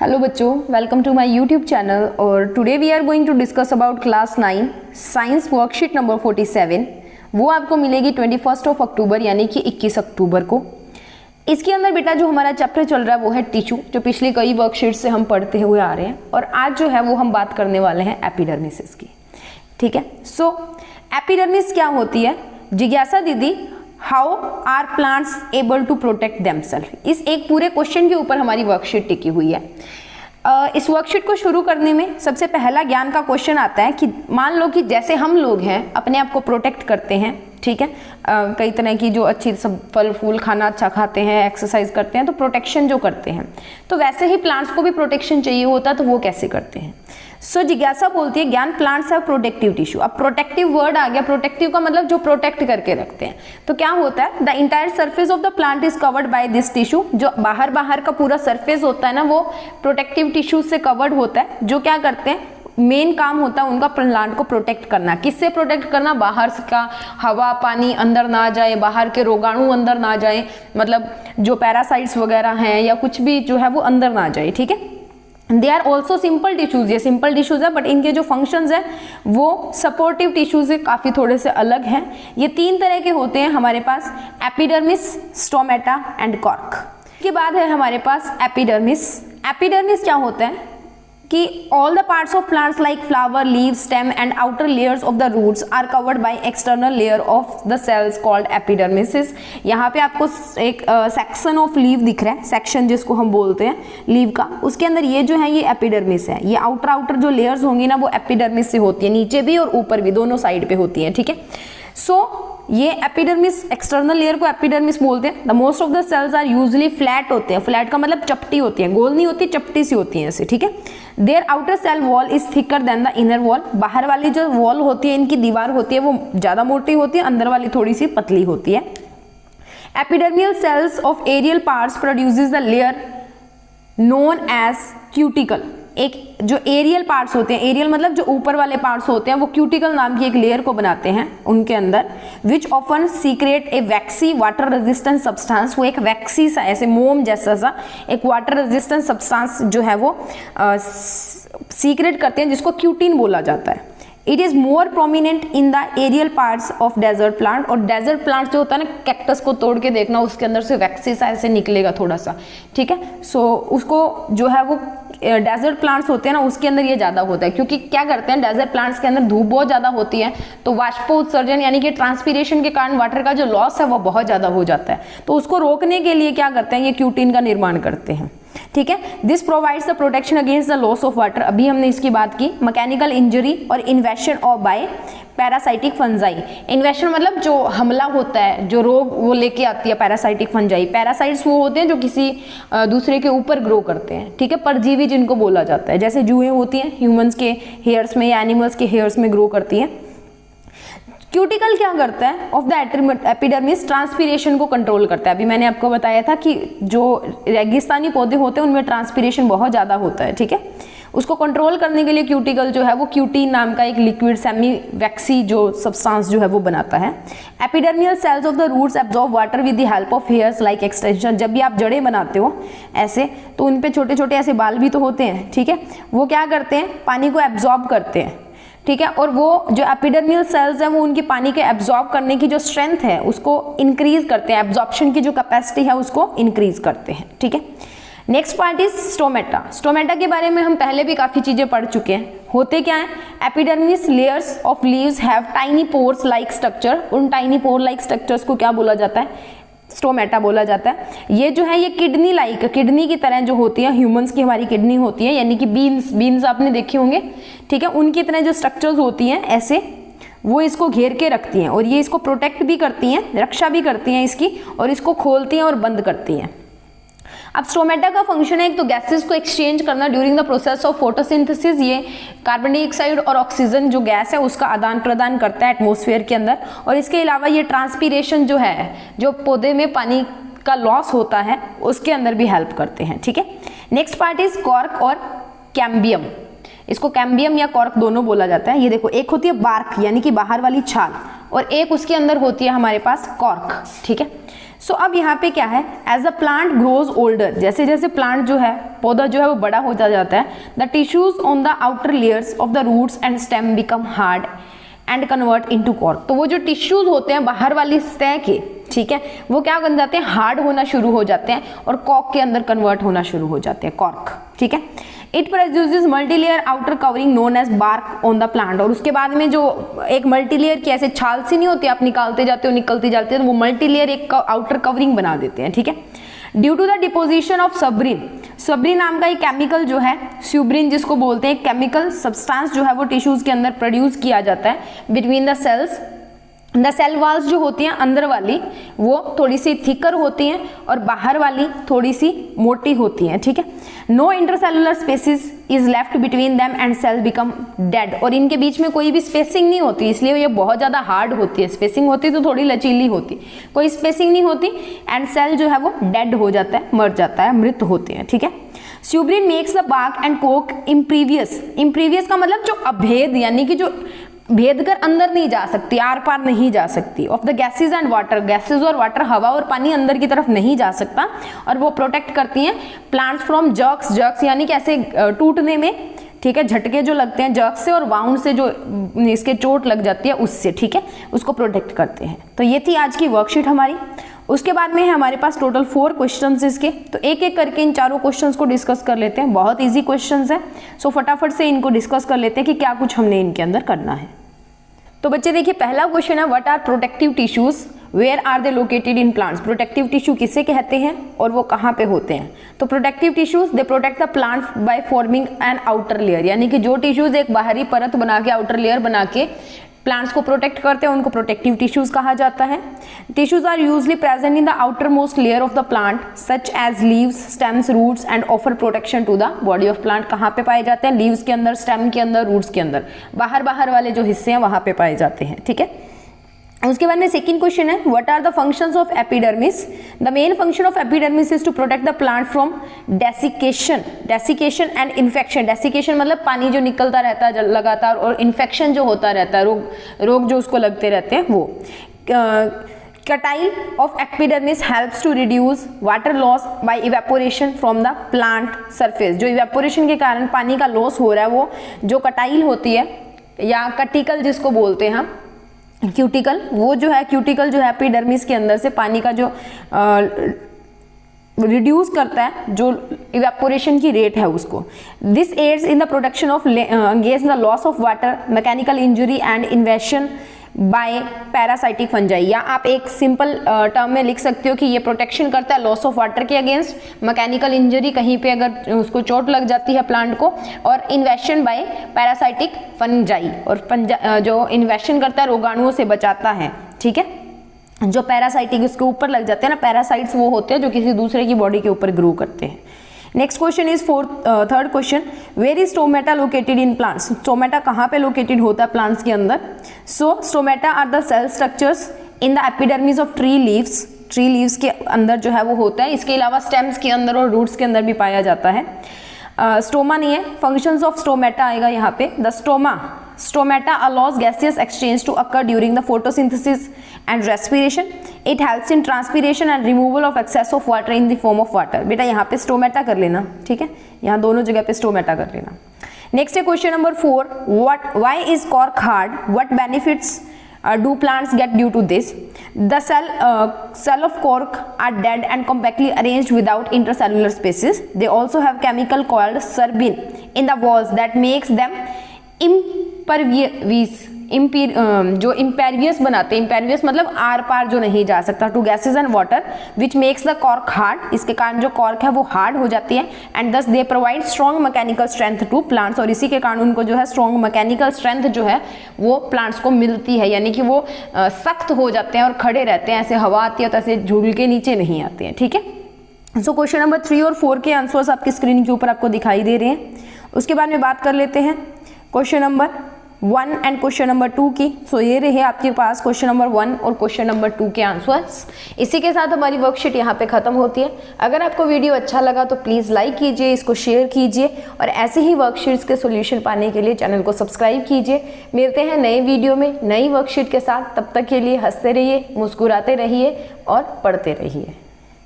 Hello बच्चों, welcome to my YouTube channel. और today we are going to discuss about class 9 science worksheet number 47। वो आपको मिलेगी 21 अक्टूबर यानी कि 21 अक्टूबर को। इसके अंदर बेटा जो हमारा चैप्टर चल रहा है वो है टिश्यू, जो पिछली कई वर्कशीट से हम पढ़ते हुए आ रहे हैं। और आज जो है वो हम बात करने वाले हैं एपिडर्मिस की। ठीक है, सो एपिडर्मिस क्या होती है? जिज्ञासा दीदी, how are plants able to protect themselves? इस एक पूरे क्वेश्चन के ऊपर हमारी वर्कशीट टिकी हुई है। इस वर्कशीट को शुरू करने में सबसे पहला ज्ञान का क्वेश्चन आता है कि मान लो कि जैसे हम लोग हैं अपने आप को प्रोटेक्ट करते हैं, ठीक है, कई तरह की जो अच्छी सब फल फूल खाना अच्छा खाते हैं, एक्सरसाइज करते हैं, तो प्रोटेक्शन जो करते हैं, तो वैसे ही प्लांट्स को भी प्रोटेक्शन चाहिए होता है, तो वो कैसे करते हैं? सो जिज्ञासा बोलती है ज्ञान प्लांट्स हैव प्रोटेक्टिव टिश्यू। अब प्रोटेक्टिव वर्ड आ गया, प्रोटेक्टिव का मतलब जो प्रोटेक्ट करके रखते हैं। तो क्या होता है? The entire surface of the plant is covered by this tissue. जो बाहर का पूरा सरफेस होता है ना, वो प्रोटेक्टिव टिश्यू से कवर्ड होता है। जो क्या करते हैं, मेन काम होता है उनका प्लांट को प्रोटेक्ट करना। किससे प्रोटेक्ट करना? बाहर का हवा पानी अंदर ना जाए, बाहर के रोगाणु अंदर ना जाए, मतलब जो पैरासाइट्स वगैरह हैं या कुछ भी जो है वो अंदर ना जाए। ठीक है, they are also simple tissues. ये सिंपल टिश्यूज है, बट इनके जो फंक्शंस है वो सपोर्टिव टिश्यूज से काफ़ी थोड़े से अलग हैं। ये तीन तरह के होते हैं हमारे पास, एपिडर्मिस, स्टोमेटा एंड कॉर्क। के बाद है हमारे पास एपिडर्मिस। एपिडर्मिस क्या होता है कि all the parts of plants like flower, leave, stem and outer layers of the roots are covered by external layer of the cells called epidermis. यहाँ पे आपको एक सेक्शन ऑफ लीव दिख रहा है, सेक्शन जिसको हम बोलते हैं लीव का, उसके अंदर ये जो है ये एपिडर्मिस है। ये आउटर जो लेयर्स होंगी ना वो एपिडर्मिस से होती है, नीचे भी और ऊपर भी, दोनों साइड पे होती है। ठीक है, सो ये एपिडर्मिस, एक्सटर्नल लेयर को एपिडर्मिस बोलते हैं। The most of the cells are usually flat होते हैं। फ्लैट का मतलब चपटी होती है, गोल नहीं होती, चपटी सी होती है ऐसे। ठीक है, their outer cell wall is thicker than the inner wall. बाहर वाली जो वॉल होती है, इनकी दीवार होती है, वो ज्यादा मोटी होती है, अंदर वाली थोड़ी सी पतली होती है। Epidermal cells of aerial parts produces the layer known as cuticle. एक जो एरियल पार्ट्स होते हैं, एरियल मतलब जो ऊपर वाले पार्ट्स होते हैं, वो क्यूटिकल नाम की एक लेयर को बनाते हैं उनके अंदर, विच ऑफन सीक्रेट ए वैक्सी वाटर रेजिस्टेंट सब्सटेंस। वो एक वैक्सी सा, ऐसे मोम जैसा सा एक वाटर रेजिस्टेंट सब्सटेंस जो है वो सीक्रेट करते हैं, जिसको क्यूटिन बोला जाता है। It is more prominent in the aerial parts of desert plant. और डेजर्ट प्लांट जो होता है ना, कैक्टस को तोड़ के देखना, उसके अंदर से वैक्सी सा ऐसे निकलेगा थोड़ा सा। ठीक है, सो उसको जो है वो डेजर्ट प्लांट्स होते हैं ना, उसके अंदर ये ज़्यादा होता है, क्योंकि क्या करते हैं डेजर्ट प्लांट्स के अंदर धूप बहुत ज़्यादा होती है, तो वाष्पोत्सर्जन यानी कि ट्रांसपीरेशन के कारण वाटर का जो लॉस है वो बहुत ज़्यादा हो जाता है। तो उसको रोकने के लिए क्या करते हैं, ये क्यूटिन का निर्माण करते हैं। ठीक है, this provides the protection against the loss of water. अभी हमने इसकी बात की। मैकेनिकल इंजरी और invasion of by parasitic fungi. Invasion मतलब जो हमला होता है, जो रोग वो लेके आती है पैरासाइटिक फंजाई। पैरासाइट्स वो होते हैं जो किसी दूसरे के ऊपर ग्रो करते हैं। ठीक है, परजीवी जिनको बोला जाता है, जैसे जुएं होती हैं ह्यूमंस के हेयर्स में या एनिमल्स के हेयर्स में ग्रो करती हैं। क्यूटिकल क्या करता है ऑफ द एपिडर्मिस? ट्रांसपीरेशन को कंट्रोल करता है। अभी मैंने आपको बताया था कि जो रेगिस्तानी पौधे होते हैं उनमें ट्रांसपीरेशन बहुत ज़्यादा होता है। ठीक है, उसको कंट्रोल करने के लिए क्यूटिकल जो है वो क्यूटिन नाम का एक लिक्विड सेमी वैक्सी जो सब्सटेंस जो है वो बनाता है। Epidermal cells of the roots absorb water with the help of hairs like extension. जब भी आप जड़ें बनाते हो ऐसे, तो उन पे छोटे छोटे ऐसे बाल भी तो होते हैं। ठीक है, वो क्या करते हैं, पानी को एब्जॉर्ब करते हैं। ठीक है, और वो जो एपिडर्मियल सेल्स हैं वो उनकी पानी के एब्जॉर्ब करने की जो स्ट्रेंथ है उसको इंक्रीज करते हैं, एब्जॉर्प्शन की जो कैपेसिटी है उसको इंक्रीज करते हैं। ठीक है, next part is stomata. Stomata के बारे में हम पहले भी काफ़ी चीज़ें पढ़ चुके हैं। होते क्या है? Epidermis layers of leaves have tiny pores like structure. उन टाइनी पोर लाइक स्ट्रक्चर्स को क्या बोला जाता है? स्टोमेटा बोला जाता है। ये जो है ये किडनी लाइक, किडनी की तरह जो होती है, ह्यूमंस की हमारी किडनी होती है, यानी कि बीन्स आपने देखे होंगे। ठीक है, उनकी तरह जो स्ट्रक्चर्स होती हैं ऐसे, वो इसको घेर के रखती हैं और ये इसको प्रोटेक्ट भी करती हैं, रक्षा भी करती हैं इसकी, और इसको खोलती हैं और बंद करती हैं। अब स्टोमेटा का फंक्शन है एक तो गैसेस को एक्सचेंज करना during the process of photosynthesis. ये कार्बन डाइऑक्साइड और ऑक्सीजन जो गैस है उसका आदान प्रदान करता है एटमॉस्फेयर के अंदर। और इसके अलावा ये ट्रांसपीरेशन जो है, जो पौधे में पानी का लॉस होता है उसके अंदर भी हेल्प करते हैं। ठीक है, नेक्स्ट पार्ट इज कॉर्क और कैम्बियम। इसको कैम्बियम या कॉर्क दोनों बोला जाता है। ये देखो, एक होती है बार्क यानी कि बाहर वाली छाल, और एक उसके अंदर होती है हमारे पास कॉर्क। ठीक है, सो अब यहाँ पे क्या है, as a plant grows older, जैसे जैसे प्लांट जो है, पौधा जो है वो बड़ा होता जाता है, the tissues on the outer layers of the roots and stem become hard and convert into cork. तो वो जो टिश्यूज होते हैं बाहर वाली सतह के, ठीक है, वो क्या बन जाते हैं, हार्ड होना शुरू हो जाते हैं और कॉर्क के अंदर कन्वर्ट होना शुरू हो जाते हैं, कॉर्क, ठीक है। It produces multilayer outer covering known as bark on the plant. और उसके बाद में जो एक मल्टीलेयर की ऐसे छाल सी नहीं होती, आप निकालते जाते हो निकलती जाती है, तो वो मल्टीलेयर एक आउटर कवरिंग बना देते हैं, ठीक है। Due to the deposition of suberin, suberin नाम का एक केमिकल जो है, स्यूब्रिन जिसको बोलते हैं, केमिकल सब्सटेंस जो है वो टिश्यूज के अंदर प्रोड्यूस किया जाता है between the cells. The cell walls जो होती हैं अंदर वाली वो थोड़ी सी थिकर होती हैं और बाहर वाली थोड़ी सी मोटी होती हैं, ठीक है। No intercellular spaces is left between them and cell become dead. और इनके बीच में कोई भी स्पेसिंग नहीं होती, इसलिए ये बहुत ज़्यादा हार्ड होती है। स्पेसिंग होती तो थोड़ी लचीली होती, कोई स्पेसिंग नहीं होती एंड सेल जो है वो डेड हो जाता है, मर जाता है, मृत होते हैं, ठीक है। Suberin makes the bark and कोक इम्प्रीवियस। इम्प्रीवियस का मतलब जो अभेद, यानी कि जो भेद कर अंदर नहीं जा सकती, आर पार नहीं जा सकती, of the gases and water, gases और वाटर, हवा और पानी अंदर की तरफ नहीं जा सकता। और वो प्रोटेक्ट करती हैं प्लांट्स फ्रॉम जर्क्स, जर्क्स यानी कि ऐसे टूटने में, ठीक है, झटके जो लगते हैं जर्क से, और वाउंड से जो इसके चोट लग जाती है उससे, ठीक है, उसको प्रोटेक्ट करते हैं। तो ये थी आज की वर्कशीट हमारी। उसके बाद में है हमारे पास टोटल 4 क्वेश्चंस इसके, तो एक एक करके इन चारों क्वेश्चंस को डिस्कस कर लेते हैं। बहुत इजी क्वेश्चंस है, सो फटाफट से इनको डिस्कस कर लेते हैं कि क्या कुछ हमने इनके अंदर करना है। तो बच्चे देखिए, पहला क्वेश्चन है, what are protective tissues, where are they located in plants. Protective tissue किसे कहते हैं और वो कहाँ पे होते हैं। तो protective tissues they protect the plant by forming an outer layer, यानी कि जो टिश्यूज एक बाहरी परत बना के, आउटर लेयर बना के प्लांट्स को प्रोटेक्ट करते हैं, उनको प्रोटेक्टिव टिश्यूज कहा जाता है। Tissues are usually present in the outermost layer of the plant such as leaves, stems, roots and offer protection to the body of plant. कहाँ पे पाए जाते हैं, लीव्स के अंदर, स्टेम के अंदर, रूट्स के अंदर, बाहर बाहर वाले जो हिस्से हैं वहां पे पाए जाते हैं, ठीक है। उसके बाद में सेकंड क्वेश्चन है, what are the functions of epidermis. The main function of epidermis is to protect the plant from desiccation, desiccation and infection. Desiccation मतलब पानी जो निकलता रहता है लगातार, और इन्फेक्शन जो होता रहता है, रोग जो उसको लगते रहते हैं वो। Cuticle of epidermis helps to reduce water loss by evaporation from the plant surface. जो इवेपोरेशन के कारण पानी का लॉस हो रहा है, वो जो कटाइल होती है या कटिकल जिसको बोलते हैं हम, क्यूटिकल, वो जो है क्यूटिकल जो है एपिडर्मिस के अंदर से पानी का जो रिड्यूस करता है, जो इवेपोरेशन की रेट है उसको। This aids in the protection of against the loss of water, mechanical injury and invasion by parasitic fungi. या आप एक सिंपल टर्म में लिख सकते हो कि ये प्रोटेक्शन करता है लॉस ऑफ वाटर के अगेंस्ट, मैकेनिकल इंजरी कहीं पे अगर उसको चोट लग जाती है प्लांट को, और इन्वेशन बाय पैरासाइटिक फंजाई, और जो इन्वेशन करता है रोगाणुओं से बचाता है, ठीक है। जो पैरासाइटिक इसके ऊपर लग जाते हैं ना, पैरासाइट्स वो होते हैं जो किसी दूसरे की बॉडी के ऊपर ग्रो करते हैं। Next question is third question, where is stomata located in plants. Stomata कहाँ पे लोकेटेड होता है प्लांट्स के अंदर। So stomata are the cell structures in the epidermis of tree leaves. Tree leaves के अंदर जो है वो होता है, इसके अलावा स्टेम्स के अंदर और रूट्स के अंदर भी पाया जाता है। स्टोमा नहीं है, फंक्शंस ऑफ स्टोमेटा आएगा यहाँ पे। The stomata allows gaseous exchange to occur during the photosynthesis and respiration. It helps in transpiration and removal of excess of water in the form of water. बेटा यहाँ पे stomata कर लेना, ठीक है, यहाँ दोनों जगह पे स्टोमेटा कर लेना। नेक्स्ट है question number 4, why is cork hard? What benefits do plants get due to this? The cell of cork are dead and compactly arranged without intercellular spaces. They also have chemical called sorbin in the walls that makes them जो इम्पेरियस बनाते हैं, इम्पेरियस मतलब are पार जो नहीं जा सकता, to gases and water, which makes the cork hard. इसके कारण जो कॉर्क है वो हार्ड हो जाती है, and thus they provide strong mechanical strength to plants. और इसी के कारण उनको जो है स्ट्रॉन्ग मैकेनिकल स्ट्रेंथ जो है वो प्लांट्स को मिलती है, यानी कि वो सख्त हो जाते हैं और खड़े रहते हैं, ऐसे हवा आती है तो ऐसे झूल के नीचे नहीं आते हैं, ठीक है। सो क्वेश्चन नंबर 3 और 4 के आंसर्स आपकी स्क्रीन के ऊपर आपको दिखाई दे रहे हैं। उसके बाद में बात कर लेते हैं question number 1 and question number 2 की। सो ये रहे आपके पास क्वेश्चन नंबर 1 और क्वेश्चन नंबर 2 के आंसर्स। इसी के साथ हमारी वर्कशीट यहाँ पे खत्म होती है। अगर आपको वीडियो अच्छा लगा तो प्लीज़ लाइक कीजिए, इसको शेयर कीजिए और ऐसे ही वर्कशीट्स के सॉल्यूशन पाने के लिए चैनल को सब्सक्राइब कीजिए। मिलते हैं नए वीडियो में नई वर्कशीट के साथ। तब तक के लिए हंसते रहिए, मुस्कुराते रहिए और पढ़ते रहिए।